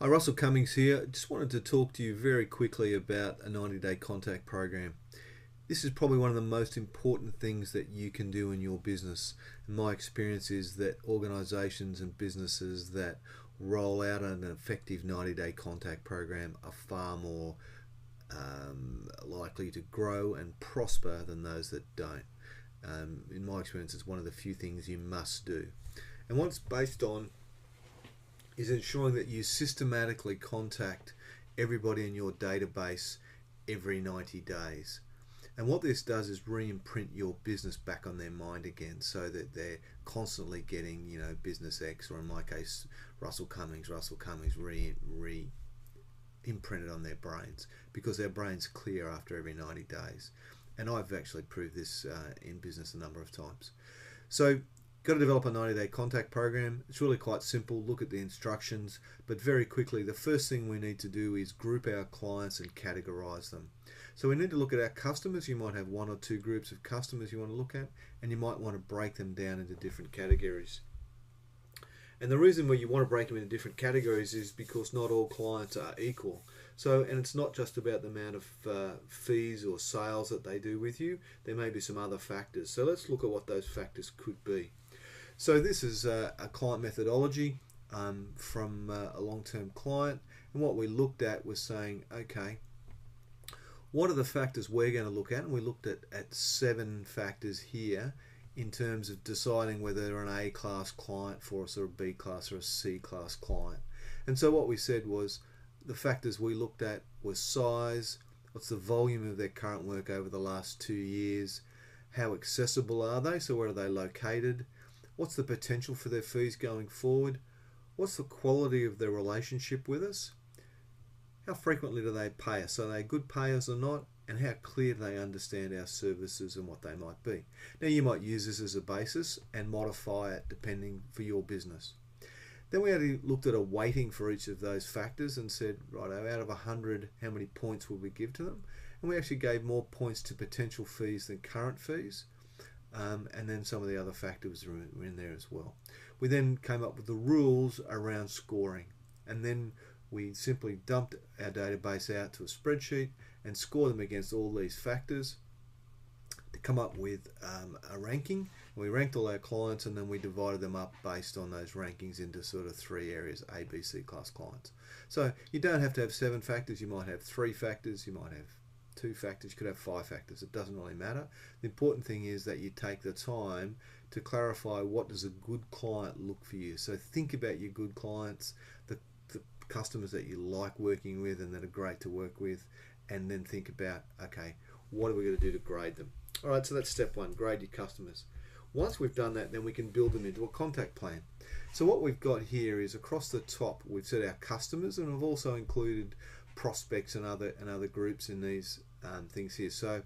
Hi, Russell Cummings here. Just wanted to talk to you very quickly about a 90-day contact program. This is probably one of the most important things that you can do in your business. And my experience is that organizations and businesses that roll out an effective 90-day contact program are far more likely to grow and prosper than those that don't. In my experience, it's one of the few things you must do. And what it's based on is ensuring that you systematically contact everybody in your database every 90 days. And what this does is re-imprint your business back on their mind again, so that they're constantly getting, business X, or in my case, Russell Cummings imprinted on their brains, because their brains clear after every 90 days. And I've actually proved this in business a number of times. So got to develop a 90-day contact program. It's really quite simple. Look at the instructions, but very quickly, the first thing we need to do is group our clients and categorize them. So we need to look at our customers. You might have one or two groups of customers you want to look at, and you might want to break them down into different categories. And the reason why you want to break them into different categories is because not all clients are equal. And it's not just about the amount of fees or sales that they do with you. There may be some other factors. So let's look at what those factors could be. So this is a client methodology from a long-term client, and what we looked at was saying, okay, what are the factors we're going to look at? And we looked at 7 factors here in terms of deciding whether they're an A-class client for us, or a B-class or a C-class client. And so what we said was, the factors we looked at were size, what's the volume of their current work over the last 2 years, how accessible are they, so where are they located, what's the potential for their fees going forward, what's the quality of their relationship with us, how frequently do they pay us, are they good payers or not, and how clear do they understand our services and what they might be. Now you might use this as a basis and modify it depending for your business. Then we actually looked at a weighting for each of those factors and said, right, out of 100, how many points would we give to them? And we actually gave more points to potential fees than current fees. And then some of the other factors were in there as well. We then came up with the rules around scoring, and then we simply dumped our database out to a spreadsheet and score them against all these factors to come up with a ranking. We ranked all our clients, and then we divided them up based on those rankings into sort of 3 areas, A, B, C class clients. So you don't have to have 7 factors. You might have 3 factors. You might have 2 factors, you could have 5 factors. It doesn't really matter. The important thing is that you take the time to clarify, what does a good client look for you. So think about your good clients, the customers that you like working with and that are great to work with, and then think about, okay, what are we going to do to grade them? All right, so that's step 1, grade your customers. Once we've done that, then we can build them into a contact plan. So what we've got here is, across the top, we've set our customers, and we've also included prospects and other groups in these things here. So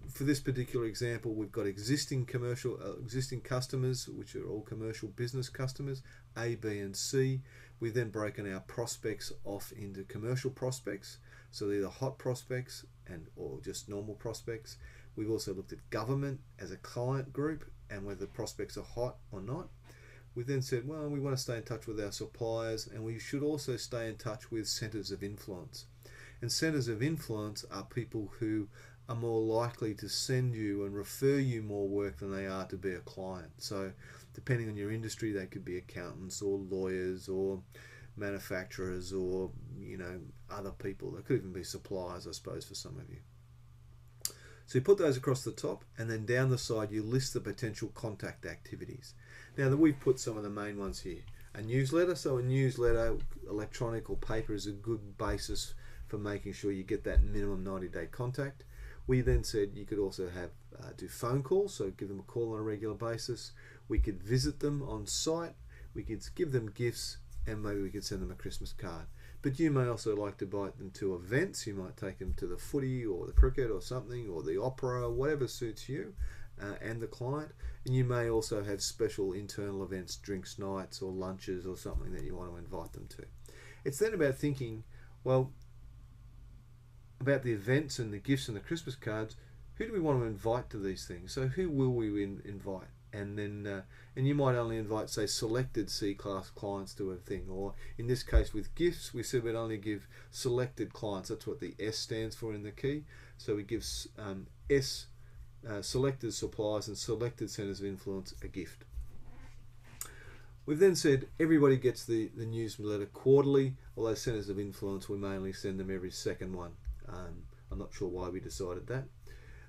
for this particular example, we've got existing customers, which are all commercial business customers, A, B, and C. We've then broken our prospects off into commercial prospects, so they're the hot prospects or just normal prospects. We've also looked at government as a client group and whether prospects are hot or not. We then said, well, we want to stay in touch with our suppliers, and we should also stay in touch with centers of influence. And centers of influence are people who are more likely to send you and refer you more work than they are to be a client. So depending on your industry, they could be accountants or lawyers or manufacturers or other people. They could even be suppliers, I suppose, for some of you. So you put those across the top, and then down the side you list the potential contact activities. Now that we've put some of the main ones here. A newsletter, so a newsletter, electronic or paper, is a good basis for making sure you get that minimum 90-day contact. We then said you could also have do phone calls, so give them a call on a regular basis. We could visit them on site, we could give them gifts, and maybe we could send them a Christmas card. But you may also like to invite them to events. You might take them to the footy or the cricket or something, or the opera, whatever suits you and the client. And you may also have special internal events, drinks nights or lunches or something that you want to invite them to. It's then about thinking, well, about the events and the gifts and the Christmas cards. Who do we want to invite to these things? So who will we invite? and then and you might only invite, say, selected C-class clients to a thing, or in this case with gifts, we said we'd only give selected clients. That's what the S stands for in the key. So we give selected suppliers and selected centers of influence a gift. We've then said everybody gets the newsletter quarterly, although centers of influence we mainly send them every second one. I'm not sure why we decided that.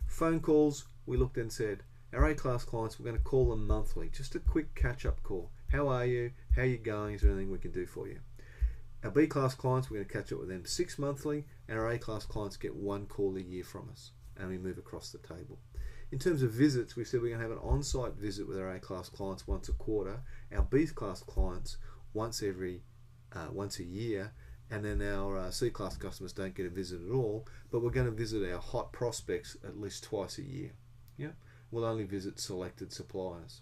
Phone calls, we looked and said our A-class clients, we're going to call them monthly, just a quick catch-up call. How are you? How are you going? Is there anything we can do for you? Our B-class clients, we're going to catch up with them 6 monthly, and our A-class clients get 1 call a year from us, and we move across the table. In terms of visits, we said we're going to have an on-site visit with our A-class clients once a quarter, our B-class clients once a year, and then our C-class customers don't get a visit at all, but we're going to visit our hot prospects at least twice a year. Yeah, we'll only visit selected suppliers.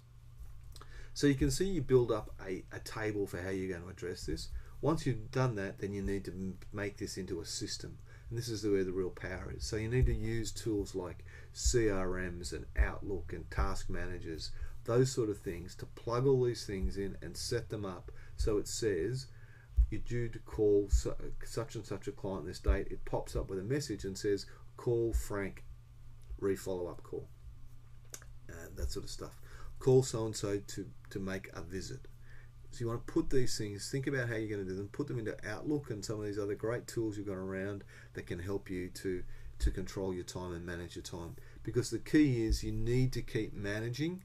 So you can see you build up a table for how you're going to address this. Once you've done that, then you need to make this into a system. And this is where the real power is. So you need to use tools like CRMs and Outlook and task managers, those sort of things, to plug all these things in and set them up so it says you're due to call such and such a client this date. It pops up with a message and says call Frank, re-follow-up call, that sort of stuff. Call so-and-so to make a visit. So you want to put these things, think about how you're going to do them, put them into Outlook and some of these other great tools you've got around that can help you to control your time and manage your time. Because the key is you need to keep managing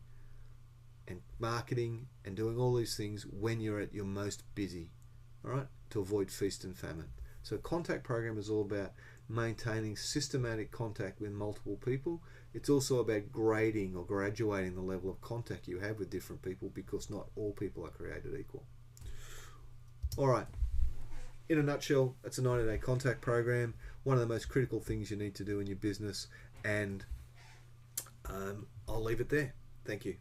and marketing and doing all these things when you're at your most busy, all right, to avoid feast and famine. So contact program is all about maintaining systematic contact with multiple people. It's also about grading or graduating the level of contact you have with different people, because not all people are created equal. All right, in a nutshell, it's a 90-day contact program, one of the most critical things you need to do in your business, and I'll leave it there. Thank you.